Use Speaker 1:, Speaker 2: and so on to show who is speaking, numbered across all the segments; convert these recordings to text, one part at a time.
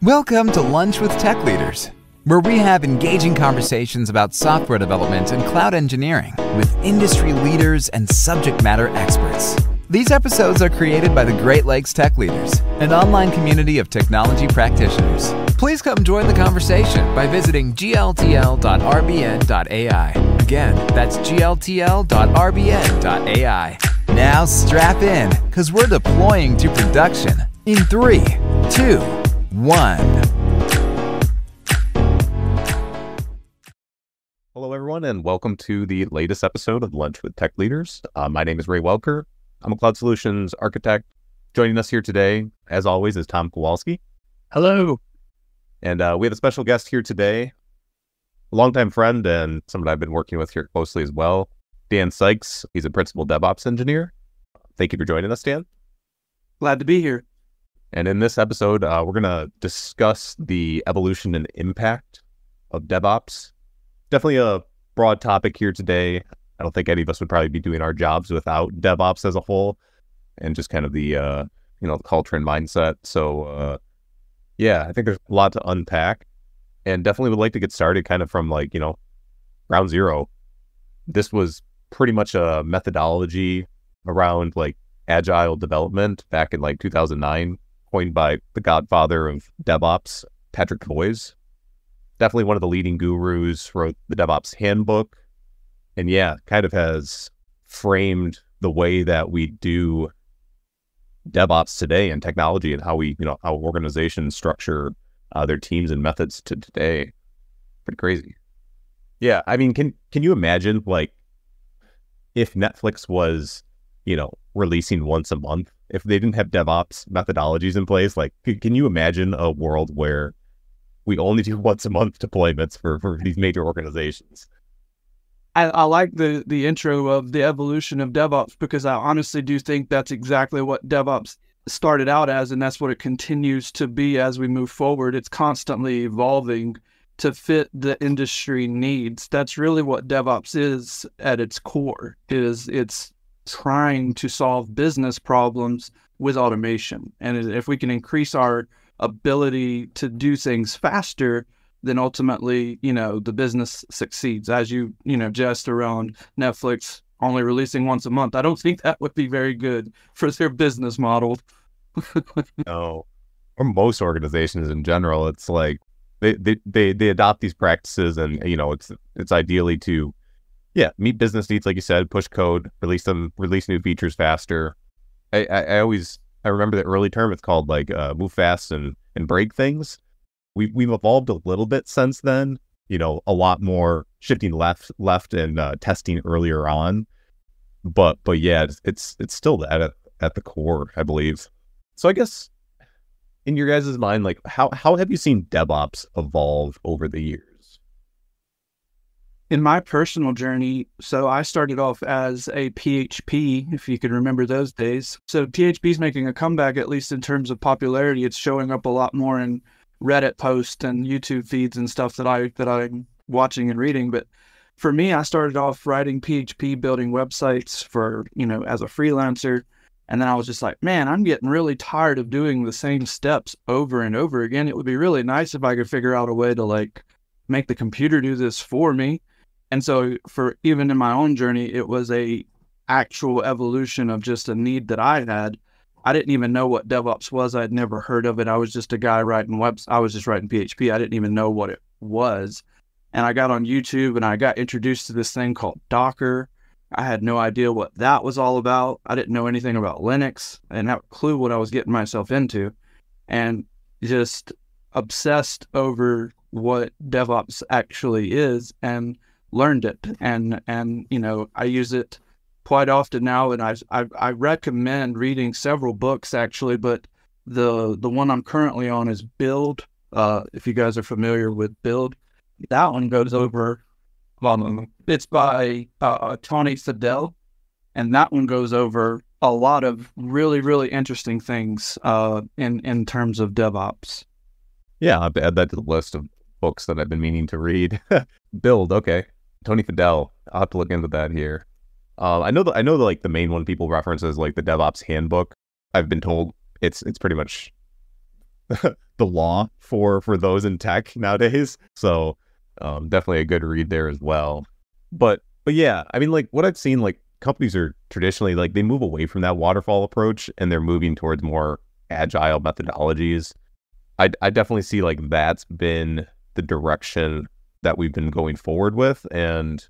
Speaker 1: Welcome to Lunch with Tech Leaders, where we have engaging conversations about software development and cloud engineering with industry leaders and subject matter experts. These episodes are created by the Great Lakes Tech Leaders, an online community of technology practitioners. Please come join the conversation by visiting gltl.rbn.ai. Again, that's gltl.rbn.ai. Now strap in, because we're deploying to production in 3, 2, 1.
Speaker 2: Hello, everyone, and welcome to the latest episode of Lunch with Tech Leaders. My name is Ray Welker. I'm a cloud solutions architect. Joining us here today, as always, is Tom Kowalski.
Speaker 3: Hello.
Speaker 2: And we have a special guest here today, a longtime friend and someone I've been working with here closely as well, Dan Sikes. He's a principal DevOps engineer. Thank you for joining us, Dan.
Speaker 3: Glad to be here.
Speaker 2: And in this episode, we're going to discuss the evolution and impact of DevOps. Definitely a broad topic here today. I don't think any of us would probably be doing our jobs without DevOps as a whole, and just kind of the the culture and mindset. So yeah, I think there's a lot to unpack, and definitely would like to get started kind of from ground zero. This was pretty much a methodology around Agile development back in 2009, coined by the godfather of DevOps, Patrick Boyes. Definitely one of the leading gurus, wrote the DevOps handbook, and yeah, kind of has framed the way that we do DevOps today and technology, and how we, how organizations structure their teams and methods to today. Pretty crazy. Yeah, I mean, can you imagine if Netflix was, releasing once a month, if they didn't have DevOps methodologies in place? Can you imagine a world where we only do once a month deployments for these major organizations?
Speaker 3: I like the intro of the evolution of DevOps, because I honestly do think that's exactly what DevOps started out as, and that's what it continues to be as we move forward. It's constantly evolving to fit the industry needs. That's really what DevOps is at its core. It's trying to solve business problems with automation. And if we can increase our ability to do things faster, then ultimately, the business succeeds. As you jest around Netflix only releasing once a month, I don't think that would be very good for their business model.
Speaker 2: No, or most organizations in general. It's like they adopt these practices, and it's ideally to meet business needs, like you said, push code, release new features faster. I remember the early term. It's called move fast and break things. We've evolved a little bit since then. A lot more shifting left and testing earlier on. But yeah, it's still at the core, I believe. So I guess in your guys' mind, how have you seen DevOps evolve over the years?
Speaker 3: In my personal journey, so I started off as a PHP, if you can remember those days. So PHP is making a comeback, at least in terms of popularity. It's showing up a lot more in Reddit posts and YouTube feeds and stuff that I'm watching and reading. But for me, I started off writing PHP, building websites for, as a freelancer. And then I was just like, man, I'm getting really tired of doing the same steps over and over again. It would be really nice if I could figure out a way to make the computer do this for me. And so for even in my own journey, it was a actual evolution of just a need that I had. I didn't even know what DevOps was. I'd never heard of it. I was just a guy writing I was just writing PHP. I didn't even know what it was. And I got on YouTube and I got introduced to this thing called Docker. I had no idea what that was all about. I didn't know anything about Linux and have a clue what I was getting myself into, and just obsessed over what DevOps actually is and learned it. And I use it quite often now, and I recommend reading several books actually, but the one I'm currently on is Build. If you guys are familiar with Build, that one goes over. It's by Tony Fadell, and that one goes over a lot of really, really interesting things in terms of DevOps.
Speaker 2: Yeah, I'll add that to the list of books that I've been meaning to read. Build, okay. Tony Fadell. I'll have to look into that here. I know the main one people reference is the DevOps handbook. I've been told it's pretty much the law for those in tech nowadays. So definitely a good read there as well. But yeah, I mean, like what I've seen, like companies are traditionally like they move away from that waterfall approach and they're moving towards more agile methodologies. I definitely see like that's been the direction that we've been going forward with. And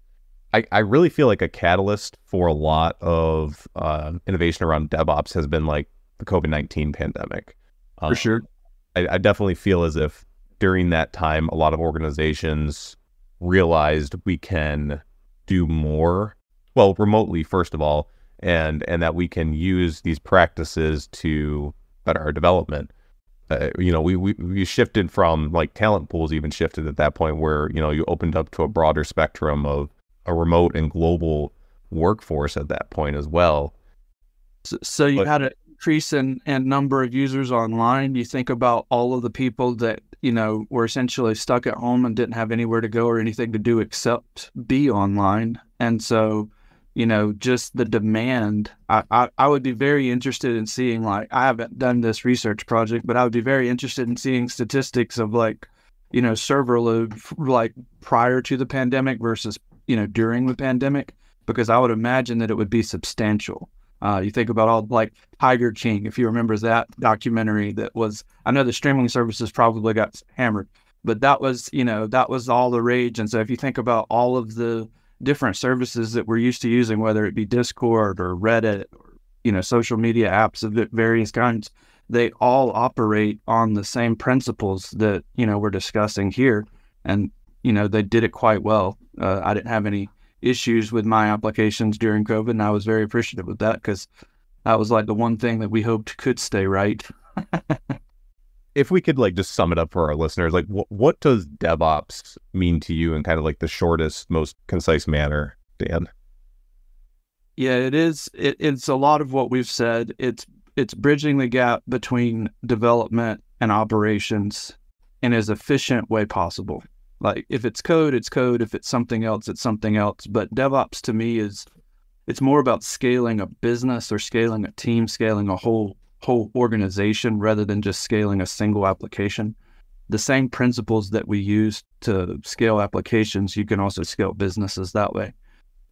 Speaker 2: I really feel like a catalyst for a lot of innovation around DevOps has been like the COVID-19 pandemic.
Speaker 3: For sure.
Speaker 2: I definitely feel as if during that time, a lot of organizations realized we can do more, well, remotely, first of all, and that we can use these practices to better our development. We shifted from like talent pools even shifted at that point where, you opened up to a broader spectrum of a remote and global workforce at that point as well.
Speaker 3: So you had an increase in number of users online. You think about all of the people that, were essentially stuck at home and didn't have anywhere to go or anything to do except be online. And so, just the demand, I would be very interested in seeing, like, I haven't done this research project, but I would be very interested in seeing statistics of like, server load, like prior to the pandemic versus, during the pandemic, because I would imagine that it would be substantial. You think about all like Tiger King, if you remember that documentary that was, I know the streaming services probably got hammered, but that was all the rage. And so if you think about all of the different services that we're used to using, whether it be Discord or Reddit or, social media apps of various kinds, they all operate on the same principles that, we're discussing here. And, they did it quite well. I didn't have any issues with my applications during COVID, and I was very appreciative of that because that was like the one thing that we hoped could stay right.
Speaker 2: If we could like just sum it up for our listeners, like what does DevOps mean to you in kind of like the shortest, most concise manner, Dan?
Speaker 3: Yeah, it is. It's a lot of what we've said. It's bridging the gap between development and operations in as efficient way possible. Like if it's code, it's code. If it's something else, it's something else. But DevOps to me it's more about scaling a business or scaling a team, scaling a whole organization rather than just scaling a single application. The same principles that we use to scale applications, you can also scale businesses that way.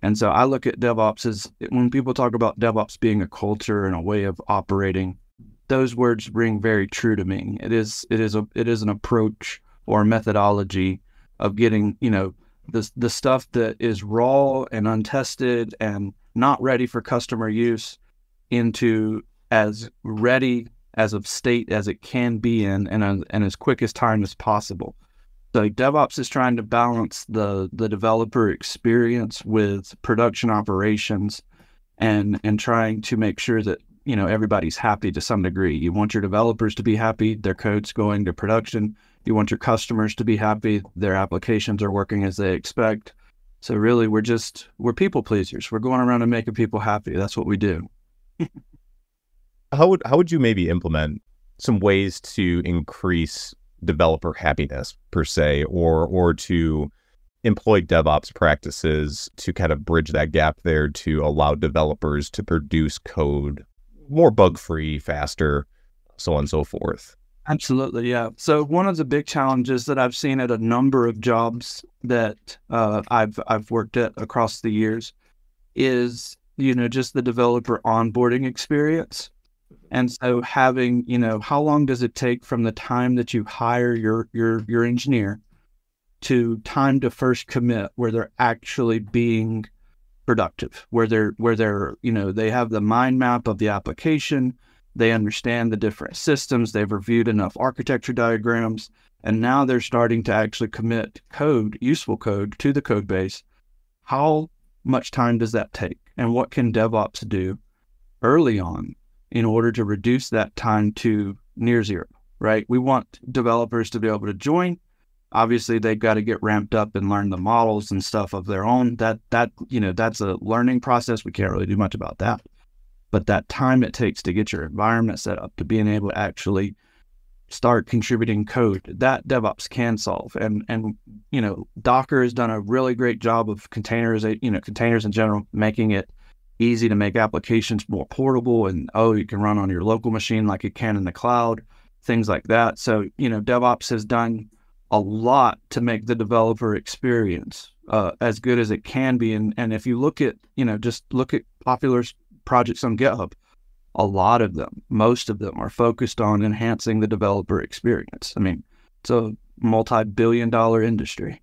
Speaker 3: And so I look at DevOps as, when people talk about DevOps being a culture and a way of operating, those words ring very true to me. It is an approach or a methodology of getting, the stuff that is raw and untested and not ready for customer use into as ready as of state as it can be in and as quick as time as possible. So DevOps is trying to balance the developer experience with production operations and trying to make sure that, everybody's happy to some degree. You want your developers to be happy, their code's going to production. You want your customers to be happy, their applications are working as they expect. So really, we're people pleasers. We're going around and making people happy. That's what we do.
Speaker 2: How would you maybe implement some ways to increase developer happiness per se, or to employ DevOps practices to kind of bridge that gap there to allow developers to produce code more bug-free, faster, so on and so forth?
Speaker 3: Absolutely, yeah. So one of the big challenges that I've seen at a number of jobs that I've worked at across the years is, just the developer onboarding experience. And so having, how long does it take from the time that you hire your engineer to time to first commit where they're actually being productive, where they're, they have the mind map of the application, they understand the different systems, they've reviewed enough architecture diagrams, and now they're starting to actually commit code, useful code, to the code base. How much time does that take? And what can DevOps do early on in order to reduce that time to near zero, right? We want developers to be able to join. Obviously, they've got to get ramped up and learn the models and stuff of their own. That's a learning process. We can't really do much about that. But that time it takes to get your environment set up to being able to actually start contributing code, that DevOps can solve. And Docker has done a really great job of containers in general, making it easy to make applications more portable. And, you can run on your local machine like you can in the cloud. things like that. So, DevOps has done a lot to make the developer experience as good as it can be. And if you look at, just look at popular projects on GitHub, a lot of them, most of them are focused on enhancing the developer experience. I mean, it's a multi-billion-dollar industry.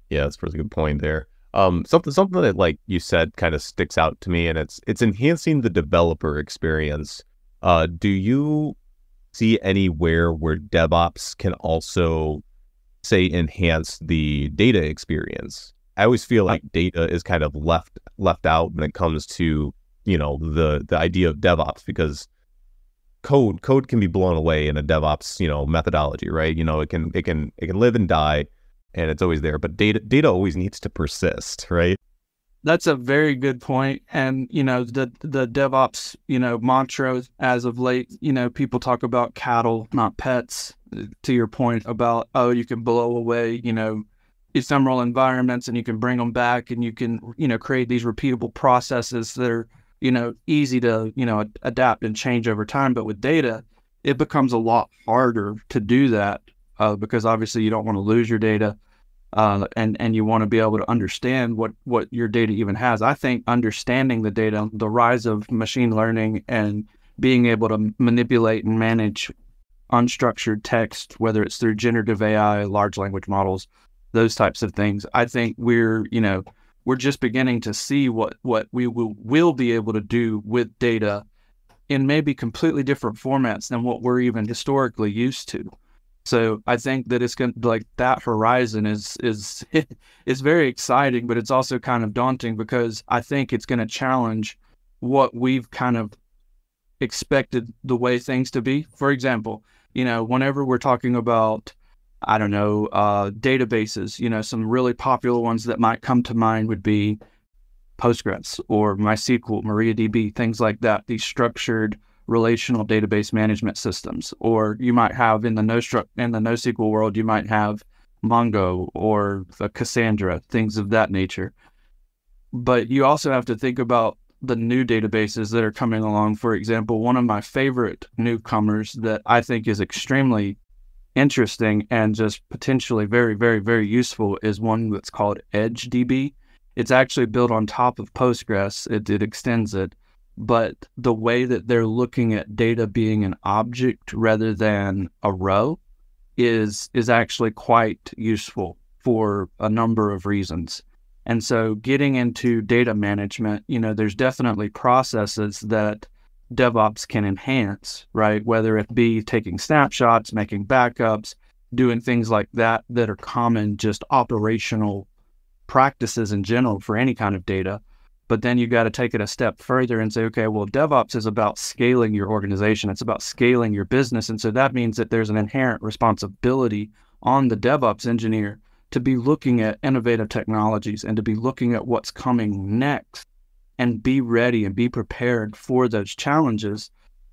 Speaker 2: Yeah, that's a really good point there. Something that, like you said, kind of sticks out to me, and it's enhancing the developer experience. Do you see anywhere where DevOps can also, say, enhance the data experience? I always feel like data is kind of left out when it comes to, the idea of DevOps, because code can be blown away in a DevOps, methodology, right? It can live and die, and it's always there, but data always needs to persist, right?
Speaker 3: That's a very good point. And, the DevOps, mantra as of late, people talk about cattle, not pets, to your point about, you can blow away, ephemeral environments, and you can bring them back, and you can, create these repeatable processes that are, easy to, adapt and change over time. But with data, it becomes a lot harder to do that because obviously you don't want to lose your data. And you want to be able to understand what your data even has. I think understanding the data, the rise of machine learning, and being able to manipulate and manage unstructured text, whether it's through generative AI, large language models, those types of things. I think we're just beginning to see what we will be able to do with data in maybe completely different formats than what we're even historically used to. So I think that it's going to, like, that horizon is very exciting, but it's also kind of daunting because I think it's going to challenge what we've kind of expected the way things to be. For example, whenever we're talking about, I don't know, databases, some really popular ones that might come to mind would be Postgres or MySQL, MariaDB, things like that, these structured relational database management systems. Or you might have in the NoSQL world, you might have Mongo or the Cassandra, things of that nature. But you also have to think about the new databases that are coming along. For example, one of my favorite newcomers that I think is extremely interesting and just potentially very, very, very useful is one that's called EdgeDB. It's actually built on top of Postgres. It extends it. But the way that they're looking at data being an object rather than a row is actually quite useful for a number of reasons. And so getting into data management, there's definitely processes that DevOps can enhance, right? Whether it be taking snapshots, making backups, doing things like that are common, just operational practices in general for any kind of data. But then you got to take it a step further and say, okay, well, DevOps is about scaling your organization. It's about scaling your business. And so that means that there's an inherent responsibility on the DevOps engineer to be looking at innovative technologies and to be looking at what's coming next and be ready and be prepared for those challenges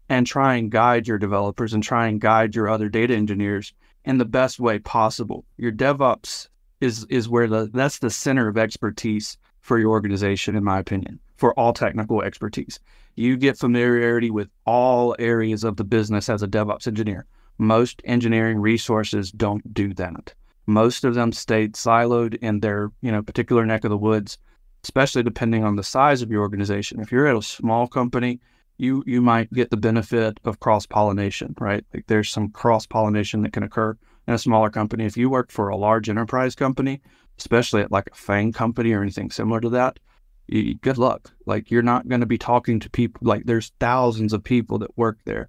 Speaker 3: and try and guide your developers and try and guide your other data engineers in the best way possible. Your DevOps is where that's the center of expertise for your organization, in my opinion, for all technical expertise. You get familiarity with all areas of the business as a DevOps engineer. Most engineering resources don't do that. Most of them stay siloed in their, particular neck of the woods, especially depending on the size of your organization. If you're at a small company, you might get the benefit of cross-pollination, right? Like there's some cross-pollination that can occur in a smaller company. If you work for a large enterprise company, especially at like a FANG company or anything similar to that, good luck. Like you're not going to be talking to people. Like there's thousands of people that work there.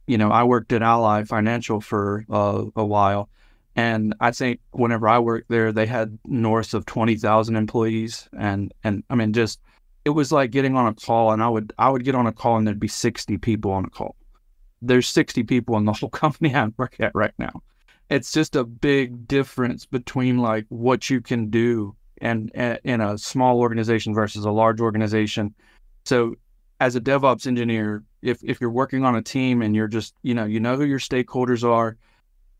Speaker 3: I worked at Ally Financial for a while, and I think whenever I worked there, they had north of 20,000 employees, and I mean, just it was like getting on a call, and I would get on a call, and there'd be 60 people on a call. There's 60 people in the whole company I work at right now. It's just a big difference between like what you can do and in a small organization versus a large organization. So as a DevOps engineer, if you're working on a team and you're just, you know who your stakeholders are,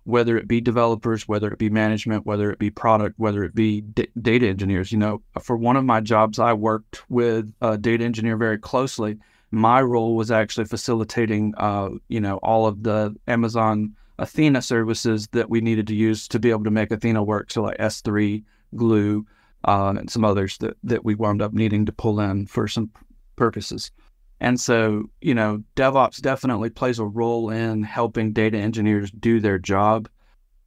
Speaker 3: whether it be developers, whether it be management, whether it be product, whether it be data engineers. For one of my jobs, I worked with a data engineer very closely, my role was actually facilitating, all of the Amazon Athena services that we needed to use to be able to make Athena work. So like S3, Glue, and some others that we wound up needing to pull in for some purposes. And so, DevOps definitely plays a role in helping data engineers do their job.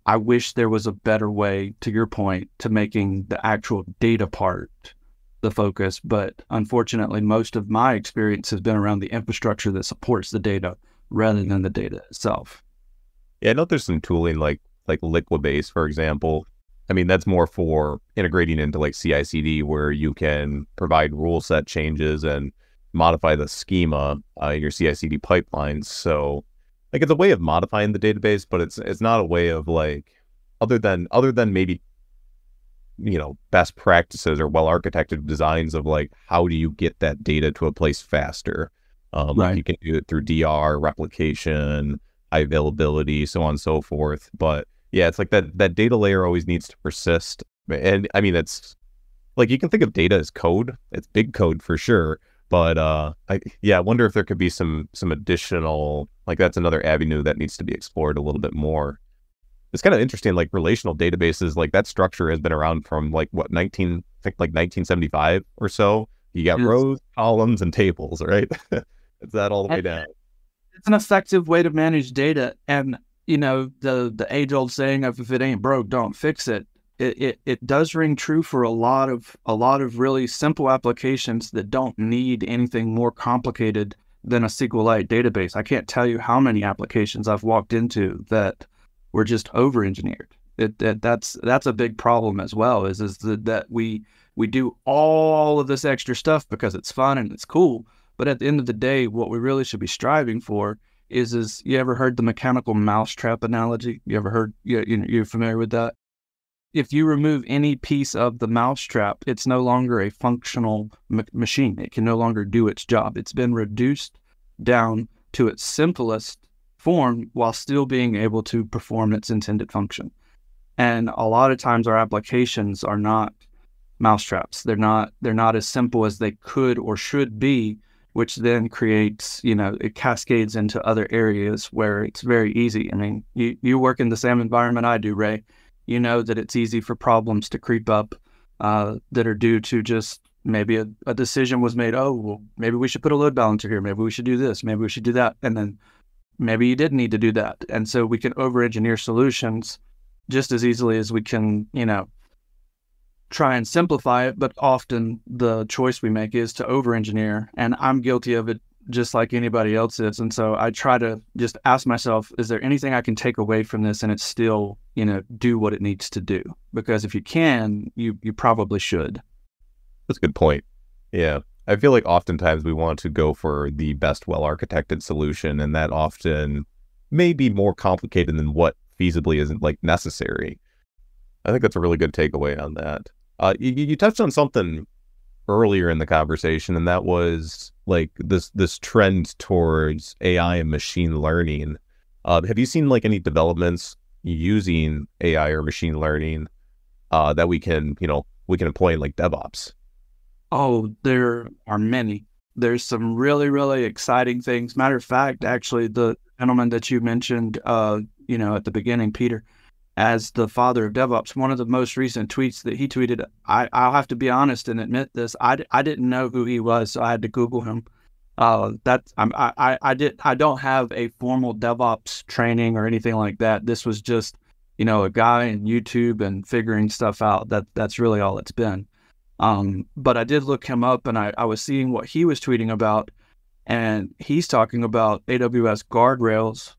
Speaker 3: I wish there was a better way, to your point, to making the actual data part the focus. But unfortunately, most of my experience has been around the infrastructure that supports the data rather than the data itself.
Speaker 2: Yeah, I know there's some tooling like Liquibase, for example. I mean, that's more for integrating into like CI/CD, where you can provide rule set changes and modify the schema in your CI/CD pipelines. So like it's a way of modifying the database, but it's not a way of like, other than maybe, best practices or well-architected designs of like, how do you get that data to a place faster?
Speaker 3: Right.
Speaker 2: Like you can do it through DR, replication, high availability, so on and so forth. But yeah, it's like that data layer always needs to persist. And I mean, it's like, you can think of data as code. It's big code for sure. But I wonder if there could be some additional, like that's another avenue that needs to be explored a little bit more. It's kind of interesting, like relational databases, like that structure has been around from like 1975 or so. You got rows, columns, and tables, right? It's that all the way down.
Speaker 3: It's an effective way to manage data. And, the age-old saying of if it ain't broke, don't fix it. It does ring true for a lot of really simple applications that don't need anything more complicated than a SQLite database. I can't tell you how many applications I've walked into that were just over-engineered. That's a big problem as well. Is that we do all of this extra stuff because it's fun and it's cool, but at the end of the day, what we really should be striving for is you ever heard the mechanical mousetrap analogy? You ever heard? You're familiar with that? If you remove any piece of the mousetrap, it's no longer a functional machine. It can no longer do its job. It's been reduced down to its simplest form while still being able to perform its intended function. And a lot of times our applications are not mousetraps. They're not as simple as they could or should be, which then creates, it cascades into other areas where it's very easy. I mean, you work in the same environment I do, Ray. You know that it's easy for problems to creep up that are due to just maybe a decision was made. Oh, well, maybe we should put a load balancer here. Maybe we should do this. Maybe we should do that. And then maybe you didn't need to do that. And so we can over-engineer solutions just as easily as we can, try and simplify it. But often the choice we make is to over-engineer. And I'm guilty of it just like anybody else is. And so I try to just ask myself, is there anything I can take away from this and it still, do what it needs to do? Because if you can, you probably should.
Speaker 2: That's a good point. Yeah. I feel like oftentimes we want to go for the best well-architected solution, and that often may be more complicated than what feasibly isn't like necessary. I think that's a really good takeaway on that. You touched on something earlier in the conversation, and that was like this trend towards AI and machine learning. Have you seen like any developments using AI or machine learning that we can employ in like DevOps?
Speaker 3: Oh, there are many. There's some really, really exciting things. Matter of fact, actually, the gentleman that you mentioned, at the beginning, Peter, as the father of DevOps, one of the most recent tweets that he tweeted, I'll have to be honest and admit this, I didn't know who he was, so I had to Google him. I don't have a formal DevOps training or anything like that. This was just, a guy in YouTube and figuring stuff out. That's really all it's been. But I did look him up, and I was seeing what he was tweeting about, and he's talking about AWS guardrails,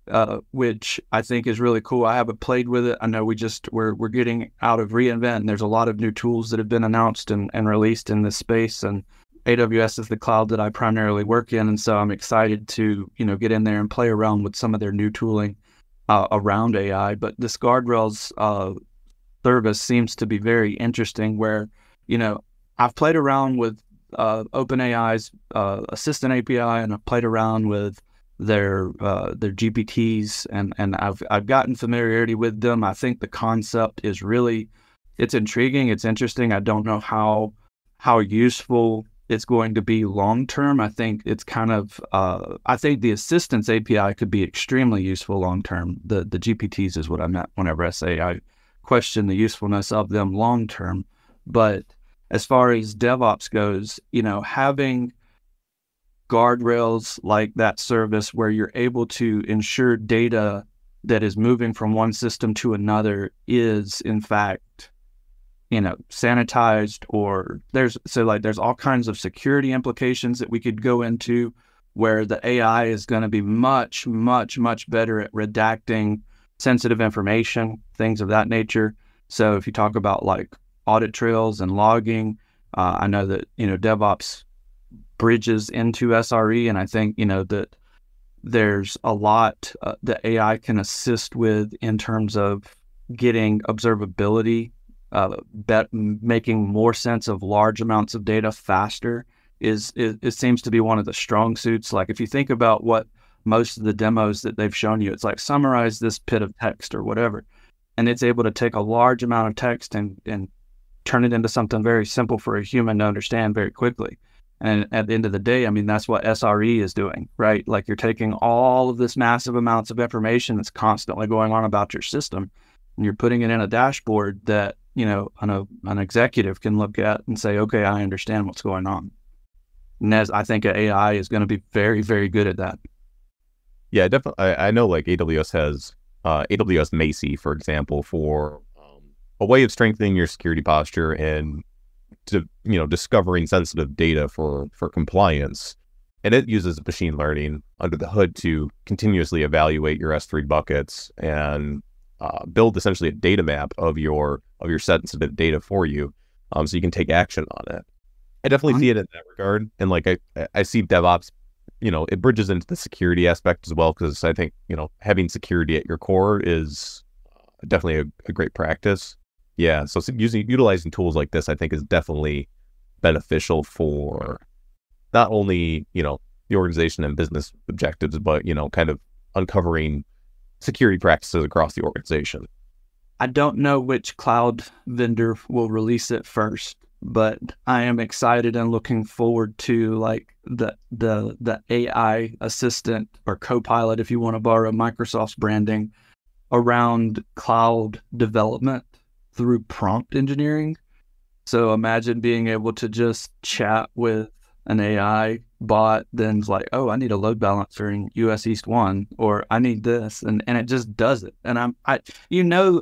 Speaker 3: which I think is really cool. I haven't played with it. I know we're getting out of reInvent, and there's a lot of new tools that have been announced and released in this space, and AWS is the cloud that I primarily work in, and so I'm excited to get in there and play around with some of their new tooling around AI. But this guardrails service seems to be very interesting, where I've played around with OpenAI's Assistant API, and I've played around with their GPTs, and I've gotten familiarity with them. I think the concept is it's intriguing, it's interesting. I don't know how useful it's going to be long term. I think it's kind of I think the assistance API could be extremely useful long term. The GPTs is what I meant whenever I say I question the usefulness of them long term. But as far as DevOps goes, having guardrails like that service where you're able to ensure data that is moving from one system to another is in fact sanitized, or there's all kinds of security implications that we could go into where the AI is going to be much, much, much better at redacting sensitive information, things of that nature. So if you talk about like audit trails and logging, I know that, DevOps bridges into SRE, and I think, that there's a lot that AI can assist with in terms of getting observability, making more sense of large amounts of data faster. It seems to be one of the strong suits. Like if you think about what most of the demos that they've shown you, it's like summarize this bit of text or whatever, and it's able to take a large amount of text and turn it into something very simple for a human to understand very quickly. And at the end of the day, I mean, that's what SRE is doing, right? Like you're taking all of this massive amounts of information that's constantly going on about your system, and you're putting it in a dashboard that, an executive can look at and say, okay, I understand what's going on. And I think AI is going to be very, very good at that.
Speaker 2: Yeah, definitely. I know like AWS has AWS Macy, for example, for a way of strengthening your security posture and discovering sensitive data for compliance. And it uses machine learning under the hood to continuously evaluate your S3 buckets and build essentially a data map of your sensitive data for you, so you can take action on it. I definitely see it in that regard. And like I see DevOps, it bridges into the security aspect as well, because I think, having security at your core is definitely a great practice. Yeah, so utilizing tools like this, I think, is definitely beneficial for not only, the organization and business objectives, but, kind of uncovering security practices across the organization.
Speaker 3: I don't know which cloud vendor will release it first, but I am excited and looking forward to like the AI assistant or co-pilot, if you want to borrow Microsoft's branding, around cloud development through prompt engineering. So imagine being able to just chat with an AI bot, then it's like, oh, I need a load balancer in US East 1, or I need this, and it just does it. And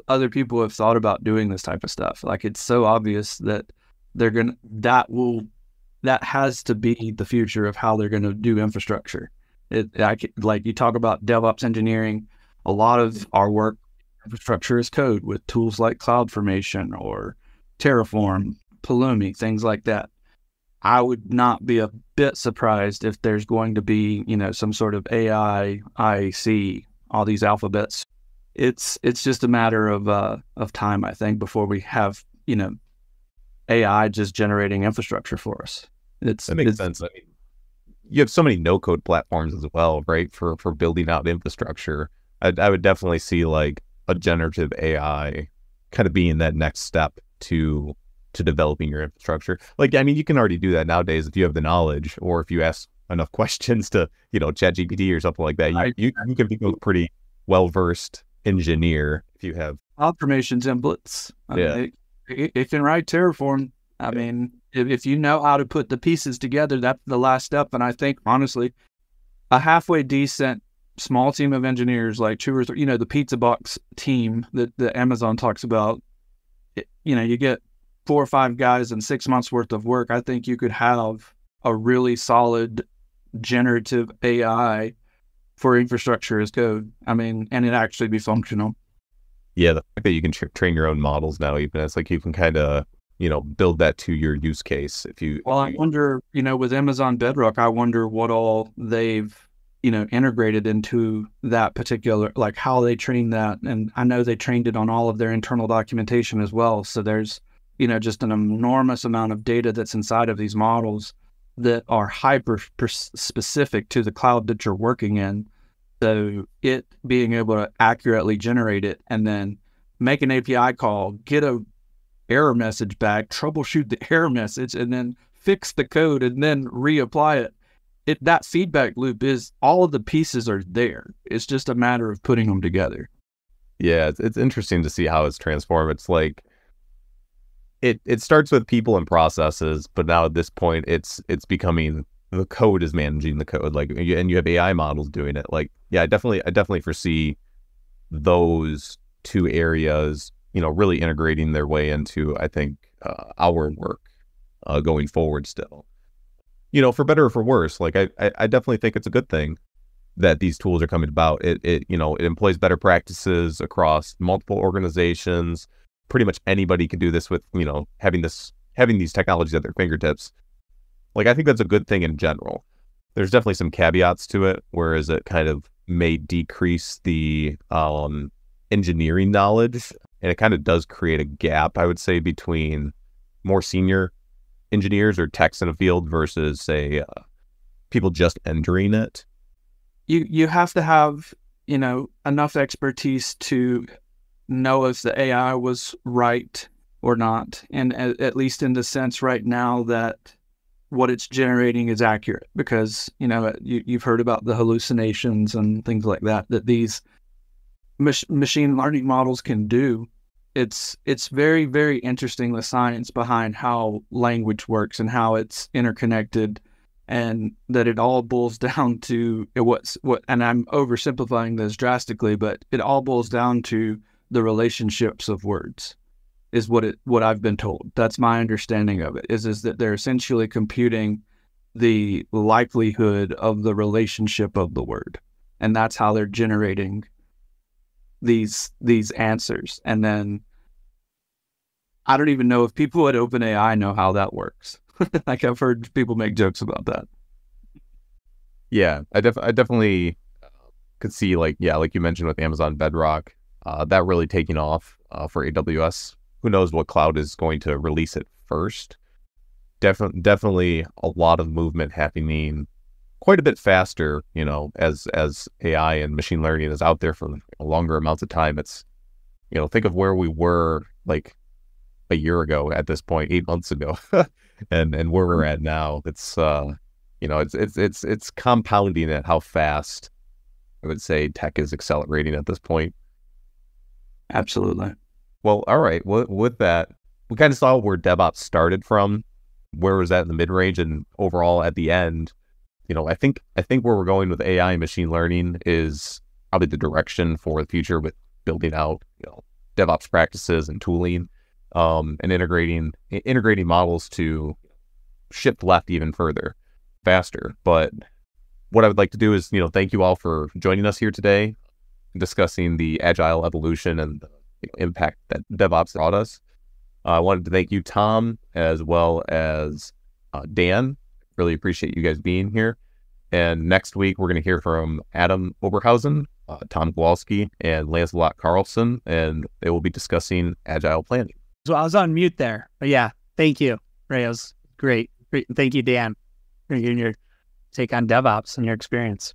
Speaker 3: other people have thought about doing this type of stuff. Like it's so obvious that that has to be the future of how they're going to do infrastructure. Like you talk about DevOps engineering, a lot of our work infrastructure as code with tools like CloudFormation or Terraform, Pulumi, things like that. I would not be a bit surprised if there's going to be, some sort of AI, IC, all these alphabets. It's just a matter of time, I think, before we have, AI just generating infrastructure for us.
Speaker 2: That makes sense. I mean, you have so many no-code platforms as well, right? For building out infrastructure. I would definitely see like a generative AI kind of being that next step to developing your infrastructure. Like, I mean, you can already do that nowadays if you have the knowledge, or if you ask enough questions to, ChatGPT or something like that. You can become a pretty well-versed engineer if you have
Speaker 3: CloudFormation templates. It can write Terraform. I mean, if you know how to put the pieces together, that's the last step. And I think, honestly, a halfway decent small team of engineers, like 2 or 3, the pizza box team that Amazon talks about, you get 4 or 5 guys and 6 months worth of work. I think you could have a really solid generative AI for infrastructure as code. I mean, and it actually be functional.
Speaker 2: Yeah, the fact that you can train your own models now, even it's like you can kind of, build that to your use case.
Speaker 3: I wonder, with Amazon Bedrock, I wonder what all they've, integrated into that particular, like how they train that. And I know they trained it on all of their internal documentation as well. So there's, just an enormous amount of data that's inside of these models that are hyper specific to the cloud that you're working in. So it being able to accurately generate it and then make an API call, get a error message back, troubleshoot the error message, and then fix the code and then reapply it. That feedback loop is all of the pieces are there. It's just a matter of putting them together.
Speaker 2: Yeah, it's interesting to see how it's transformed. It's like it starts with people and processes, but now at this point it's becoming the code is managing the code. Like, and you have AI models doing it. Like, yeah, I definitely foresee those two areas, really integrating their way into, I think, our work going forward still. For better or for worse, like I definitely think it's a good thing that these tools are coming about. It employs better practices across multiple organizations. Pretty much anybody can do this with, having these technologies at their fingertips. Like, I think that's a good thing in general. There's definitely some caveats to it, whereas it kind of may decrease the engineering knowledge, and it kind of does create a gap, I would say, between more senior engineers or techs in a field versus, say, people just entering it.
Speaker 3: You have to have, enough expertise to know if the AI was right or not. And at least in the sense right now that what it's generating is accurate, because, you've heard about the hallucinations and things like that these machine learning models can do. It's very, very interesting, the science behind how language works and how it's interconnected, and that it all boils down to and I'm oversimplifying this drastically, but it all boils down to the relationships of words, is what I've been told. That's my understanding of it, is that they're essentially computing the likelihood of the relationship of the word. And that's how they're generating these answers. And then I don't even know if people at OpenAI know how that works. Like, I've heard people make jokes about that.
Speaker 2: Yeah, I definitely could see, like you mentioned with Amazon Bedrock, that really taking off for AWS. Who knows what cloud is going to release it first? Definitely a lot of movement happening quite a bit faster, as AI and machine learning is out there for longer amounts of time. It's, think of where we were like a year ago at this point, 8 months ago, and where we're at now. It's it's compounding at how fast I would say tech is accelerating at this point.
Speaker 3: Absolutely.
Speaker 2: Well, all right. With that, we kind of saw where DevOps started from, where was that in the mid-range, and overall at the end. I think where we're going with AI and machine learning is probably the direction for the future, with building out DevOps practices and tooling, and integrating models to shift left even further, faster. But what I would like to do is thank you all for joining us here today, discussing the Agile evolution and the impact that DevOps brought us. I wanted to thank you, Tom, as well as Dan. Really appreciate you guys being here. And next week, we're going to hear from Adam Oberhausen, Tom Kowalski, and Lancelot Carlson, and they will be discussing Agile planning.
Speaker 4: So I was on mute there. But yeah, thank you, Ray. It was great. Thank you, Dan, for your take on DevOps and your experience.